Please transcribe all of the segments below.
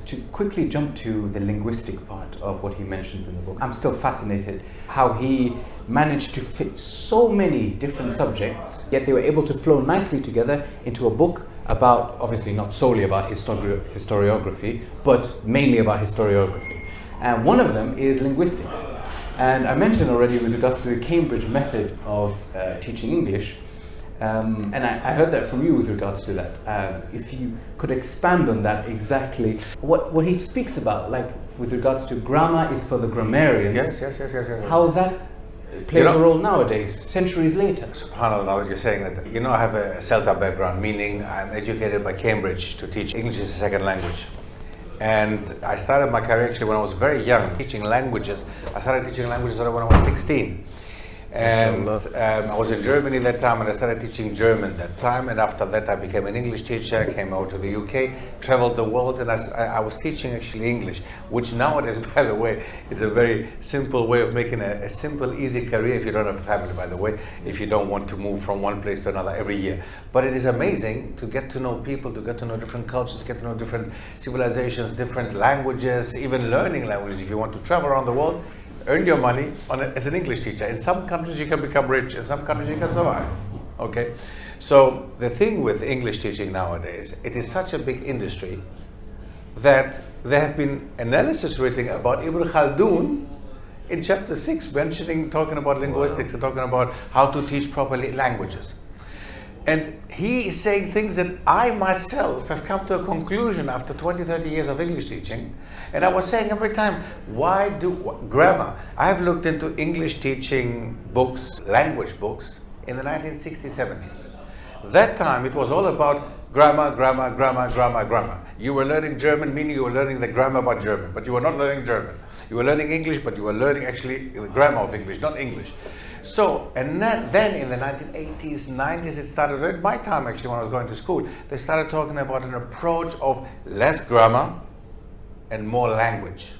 to quickly jump to the linguistic part of what he mentions in the book. I'm still fascinated how he managed to fit so many different subjects, yet they were able to flow nicely together into a book about, obviously not solely about historiography, but mainly about historiography. And one of them is linguistics. And I mentioned already with regards to the Cambridge method of teaching English, and I heard that from you with regards to that. If you could expand on that exactly, what he speaks about, like with regards to grammar is for the grammarians. Yes. How that plays a role nowadays, centuries later. SubhanAllah, now that you're saying that, I have a C.E.L.T.A background, meaning I'm educated by Cambridge to teach English as a second language. And I started my career actually when I was very young, teaching languages. I started teaching languages when I was 16. And I was in Germany that time, and I started teaching German that time. And after that, I became an English teacher, came out to the UK, traveled the world, and I was teaching actually English, which nowadays, by the way, is a very simple way of making a simple, easy career if you don't have a family, by the way, if you don't want to move from one place to another every year. But it is amazing to get to know people, to get to know different cultures, get to know different civilizations, different languages, even learning languages if you want to travel around the world. Earn your money as an English teacher. In some countries you can become rich, in some countries you can survive. Okay? So the thing with English teaching nowadays, it is such a big industry that there have been analysis written about Ibn Khaldun in chapter 6, talking about linguistics and talking about how to teach properly languages. And he is saying things that I myself have come to a conclusion after 20, 30 years of English teaching. And I was saying every time, grammar? I have looked into English teaching books, language books, in the 1960s, 70s. That time it was all about grammar. You were learning German, meaning you were learning the grammar about German, but you were not learning German. You were learning English, but you were learning actually the grammar of English, not English. So, and then in the 1980s, 90s, it started, at my time actually when I was going to school, they started talking about an approach of less grammar and more language.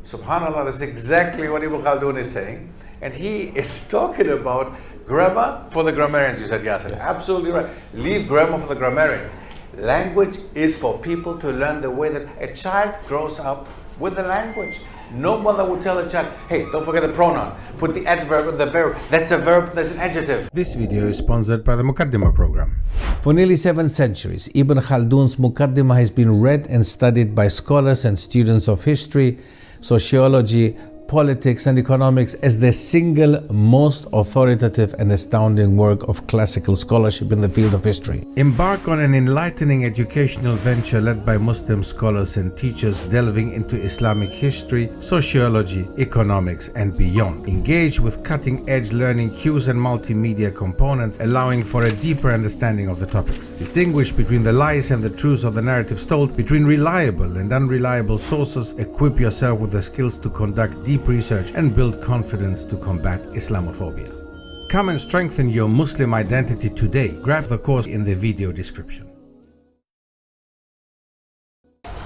SubhanAllah, that's exactly what Ibn Khaldun is saying. And he is talking about grammar for the grammarians, you said, Yasser. Yes. Absolutely right. Leave grammar for the grammarians. Language is for people to learn the way that a child grows up with the language. No mother would tell a child, hey, don't forget the pronoun. Put the adverb and the verb. That's a verb, that's an adjective. This video is sponsored by the Muqaddima Program. For nearly 7 centuries, Ibn Khaldun's Muqaddima has been read and studied by scholars and students of history, sociology, politics and economics as the single most authoritative and astounding work of classical scholarship in the field of history. Embark on an enlightening educational venture led by Muslim scholars and teachers delving into Islamic history, sociology, economics and beyond. Engage with cutting-edge learning cues and multimedia components, allowing for a deeper understanding of the topics. Distinguish between the lies and the truths of the narratives told, between reliable and unreliable sources. Equip yourself with the skills to conduct deep research and build confidence to combat Islamophobia. Come and strengthen your Muslim identity today. Grab the course in the video description.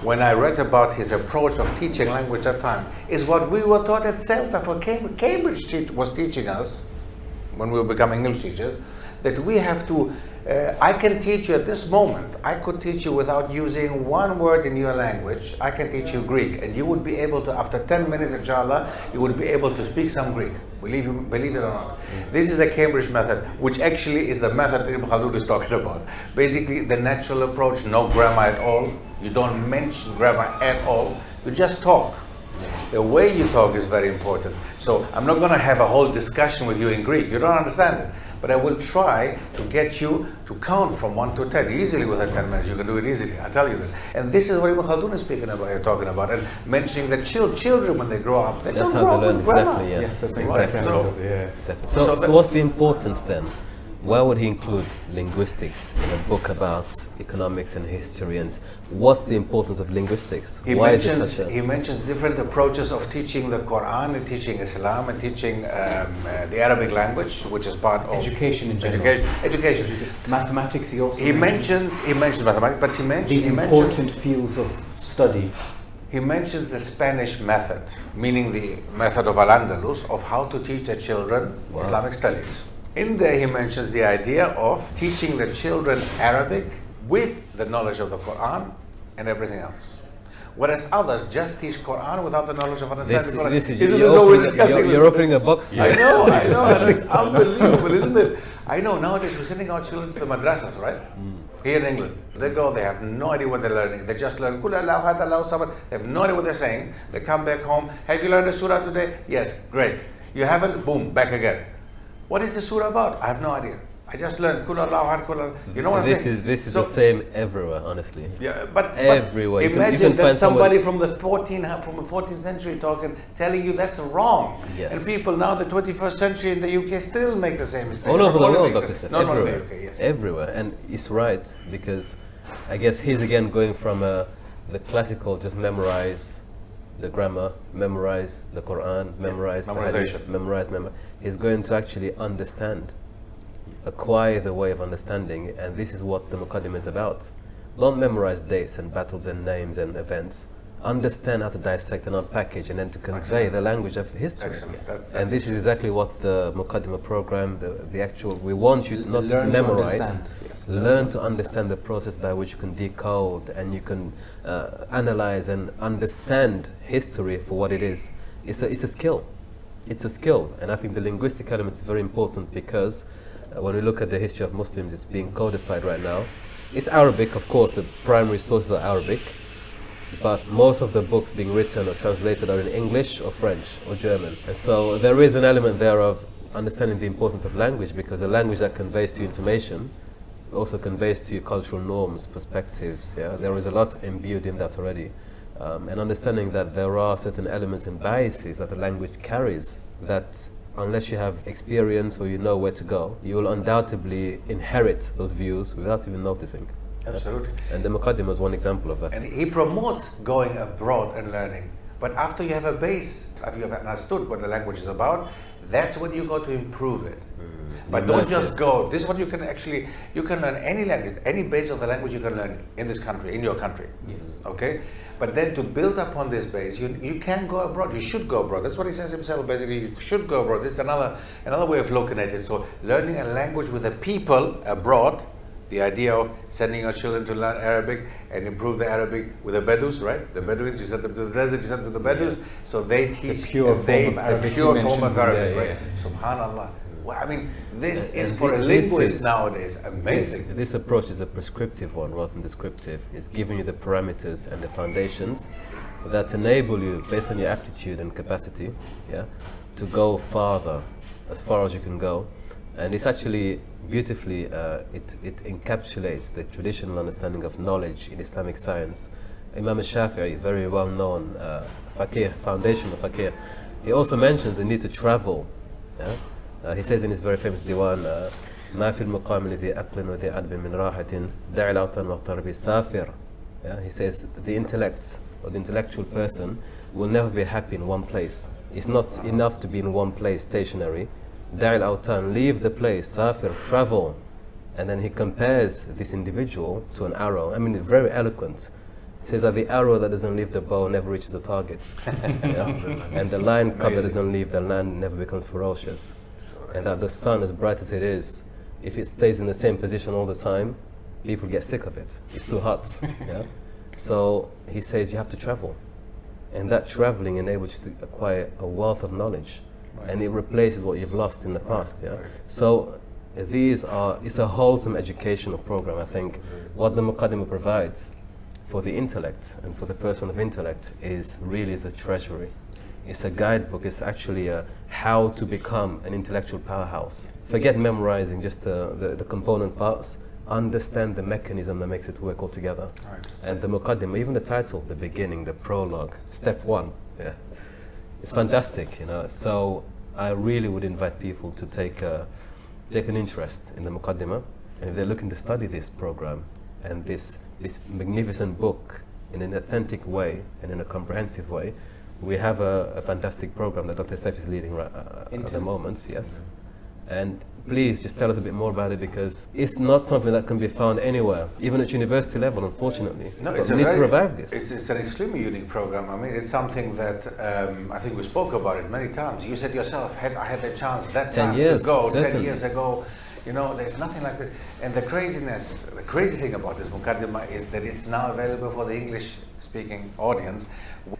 When I read about his approach of teaching language at that time, is what we were taught at C.E.L.T.A. for Cambridge was teaching us, when we were becoming English teachers, that we have to, I can teach you at this moment, I could teach you without using one word in your language. I can teach you Greek, and you would be able to, after 10 minutes, inshallah, you would be able to speak some Greek. Believe it or not. This is the Cambridge method, which actually is the method that Ibn Khaldun is talking about. Basically, the natural approach, no grammar at all. You don't mention grammar at all. You just talk. The way you talk is very important. So I'm not going to have a whole discussion with you in Greek. You don't understand it. But I will try to get you to count from 1 to 10 easily within 10 minutes. You can do it easily, I tell you that. And this is what Ibn Khaldun is talking about, and mentioning that children when they grow up, they don't grow up with grammar. Exactly, yes. That's Exactly. exactly. So what's the importance then? Why would he include linguistics in a book about economics and history, and what's the importance of linguistics? He mentions different approaches of teaching the Quran and teaching Islam and teaching the Arabic language, which is part of education in general. Education. Mathematics. He mentions mathematics, but he mentions important fields of study. He mentions the Spanish method, meaning the method of Al-Andalus, of how to teach the children Islamic studies. In there he mentions the idea of teaching the children Arabic with the knowledge of the Quran and everything else. Whereas others just teach Quran without the knowledge of understanding Quran. You're opening a box. I know, and it's unbelievable, isn't it? I know, nowadays we're sending our children to the madrasas, right? Here in England. They go, they have no idea what they're learning. They just learn, Kul Allah, Had Allah, Samad. They have no idea what they're saying. They come back home, have you learned a surah today? Yes, great. You haven't? Boom, back again. What is the surah about? I have no idea. I just learned Kul Allah, Had Kul Allah. You know what I'm saying? This is the same everywhere, honestly. Yeah, but everywhere. Imagine that somebody from the 14th century telling you that's wrong. Yes. And people now, the 21st century in the UK, still make the same mistake. All over the world, Dr. Stef. Not only the UK, yes. Everywhere. And it's right, because I guess he's again going from the classical, just memorize the grammar, memorize the Quran, memorize the hadith, memorize. He's going to actually understand, acquire the way of understanding, and this is what the Muqaddima is about. Don't memorize dates and battles and names and events. Understand how to dissect and unpackage, and then to convey the language of history. And this is exactly what the Muqaddima program, the actual, we want you not to memorize, learn to understand the process by which you can decode and you can analyze and understand history for what it is. It's a skill. It's a skill, and I think the linguistic element is very important, because when we look at the history of Muslims, it's being codified right now. It's Arabic, of course, the primary sources are Arabic, but most of the books being written or translated are in English or French or German. And so there is an element there of understanding the importance of language, because a language that conveys to you information also conveys to you cultural norms, perspectives. Yeah, there is a lot imbued in that already. And understanding that there are certain elements and biases that the language carries that, unless you have experience or you know where to go, you will undoubtedly inherit those views without even noticing. Absolutely. And the Muqaddima is one example of that. And he promotes going abroad and learning. But after you have a base, after you have understood what the language is about, that's when you go to improve it. But don't just go. This is what you can actually, you can learn any language, any base of the language you can learn in this country, in your country. Yes. Okay? But then to build upon this base, you can go abroad. You should go abroad. That's what he says himself, basically. You should go abroad. It's another way of looking at it. So learning a language with the people abroad, the idea of sending your children to learn Arabic and improve the Arabic with the Bedouins, right? The Bedouins, you send them to the desert, you send them to the Bedouins, so they teach the pure form of Arabic. The pure form of Arabic, right? Subhanallah. Well, I mean, this is for a linguist nowadays amazing. This approach is a prescriptive one rather than descriptive. It's giving you the parameters and the foundations that enable you, based on your aptitude and capacity, to go farther, as far as you can go. And it's actually beautifully, it encapsulates the traditional understanding of knowledge in Islamic science. Imam al-Shafi'i, very well known faqih, foundation of faqih, he also mentions the need to travel. He says in his very famous diwan, ما في المقام الذي أقل وذي أدب من راحة دع الأوطان واغترب سافر. He says the intellect or the intellectual person will never be happy in one place. It's not enough to be in one place stationary. دع الأوطان, leave the place, سافر, travel. And then he compares this individual to an arrow. I mean, it's very eloquent. He says that the arrow that doesn't leave the bow never reaches the target. And the lion cub that doesn't leave the land never becomes ferocious. And that the sun, as bright as it is, if it stays in the same position all the time, people get sick of it. It's too hot. So he says you have to travel. And that traveling enables you to acquire a wealth of knowledge. And it replaces what you've lost in the past. So it's a wholesome educational program, I think. What the Muqaddima provides for the intellect and for the person of intellect is a treasury. It's a guidebook. It's actually how to become an intellectual powerhouse. Forget memorizing just the component parts. Understand the mechanism that makes it work all together. Right. And the Muqaddima, even the title, the beginning, the prologue, step 1. It's fantastic, So I really would invite people to take an interest in the Muqaddima, and if they're looking to study this program and this magnificent book in an authentic way and in a comprehensive way, we have a fantastic program that Dr. Stef is leading at the moment, yes. And please just tell us a bit more about it, because it's not something that can be found anywhere, even at university level, unfortunately. No, we need to revive this. It's an extremely unique program. I mean, it's something that I think we spoke about it many times. You said yourself, I had the chance that time to go 10 years ago. You know, there's nothing like that. And the crazy thing about this Muqaddima is that it's now available for the English-speaking audience.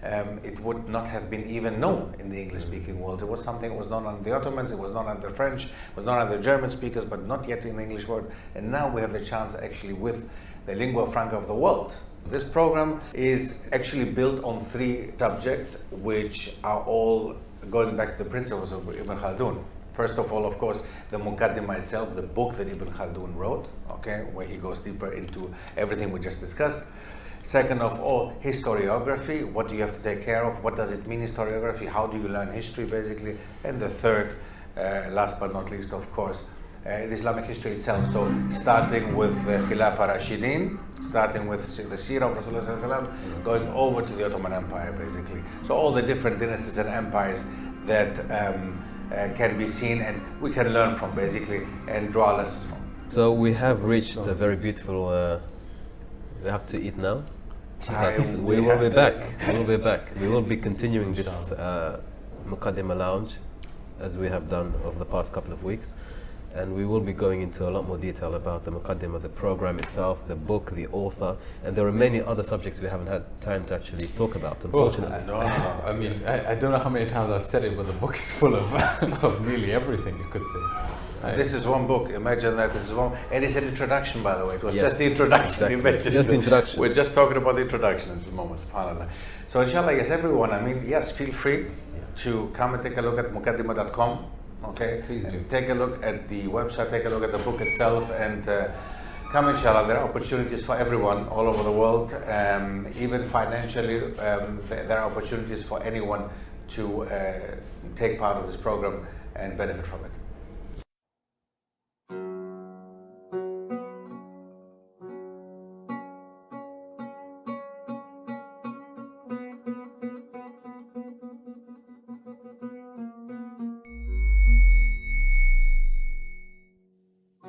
It would not have been even known in the English-speaking world. It was something that was known under the Ottomans, it was known under the French, it was known under the German speakers, but not yet in the English world. And now we have the chance actually with the lingua franca of the world. This program is actually built on 3 subjects, which are all going back to the principles of Ibn Khaldun. First of all, of course, the Muqaddima itself, the book that Ibn Khaldun wrote, okay, where he goes deeper into everything we just discussed. Second of all, historiography, what do you have to take care of? What does it mean, historiography? How do you learn history, basically? And the third, last but not least, of course, the Islamic history itself. So starting with the Khilafa Rashidin, starting with the Seerah of Rasulullah, going over to the Ottoman Empire, basically. So all the different dynasties and empires that can be seen and we can learn from, basically, and draw lessons from. So we have reached a very beautiful, we have to eat now. We will be back. We will be back. We will be continuing this Muqaddima Lounge as we have done over the past couple of weeks. And we will be going into a lot more detail about the Muqaddima, the program itself, the book, the author, and there are many other subjects we haven't had time to actually talk about, unfortunately. No. I mean, I don't know how many times I've said it, but the book is full of, of nearly everything, you could say. This is one book, imagine that, this is one, and it's an introduction, by the way. It was just the introduction. Exactly. Just the introduction. We're just talking about the introduction at the moment, subhanAllah. So inshallah, yes, everyone, I mean, yes, feel free to come and take a look at muqaddima.com. Okay, please do. Take a look at the website, take a look at the book itself, and come inshallah. There are opportunities for everyone all over the world, even financially. There are opportunities for anyone to take part of this program and benefit from it.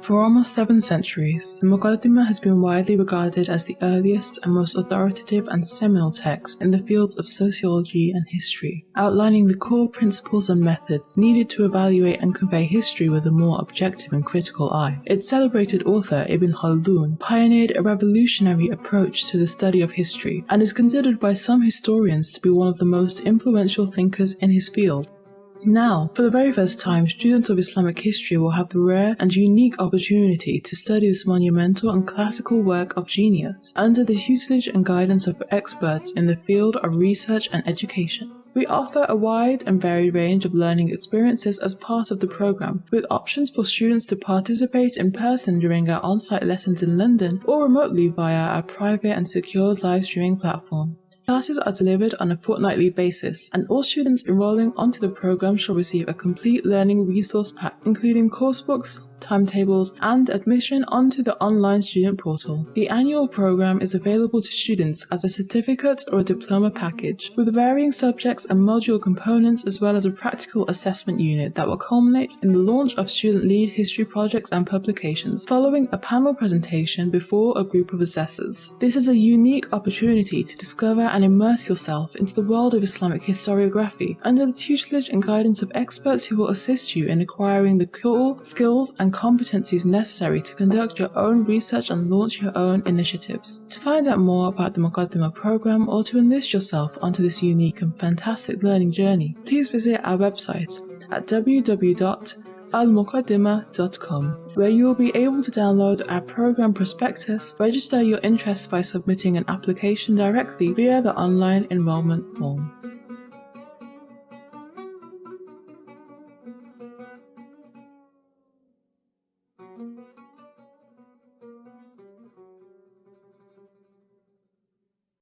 For almost 7 centuries, the Muqaddima has been widely regarded as the earliest and most authoritative and seminal text in the fields of sociology and history, outlining the core principles and methods needed to evaluate and convey history with a more objective and critical eye. Its celebrated author, Ibn Khaldun, pioneered a revolutionary approach to the study of history and is considered by some historians to be one of the most influential thinkers in his field. Now, for the very first time, students of Islamic history will have the rare and unique opportunity to study this monumental and classical work of genius under the tutelage and guidance of experts in the field of research and education. We offer a wide and varied range of learning experiences as part of the program, with options for students to participate in person during our on-site lessons in London or remotely via our private and secured live streaming platform. Classes are delivered on a fortnightly basis, and all students enrolling onto the program shall receive a complete learning resource pack, including coursebooks, timetables, and admission onto the online student portal. The annual program is available to students as a certificate or a diploma package, with varying subjects and module components, as well as a practical assessment unit that will culminate in the launch of student-led history projects and publications, following a panel presentation before a group of assessors. This is a unique opportunity to discover and immerse yourself into the world of Islamic historiography under the tutelage and guidance of experts who will assist you in acquiring the core skills and competencies necessary to conduct your own research and launch your own initiatives. To find out more about the Muqaddima program or to enlist yourself onto this unique and fantastic learning journey, please visit our website at www.al-Muqaddima.com, where you will be able to download our program prospectus, register your interest by submitting an application directly via the online enrollment form.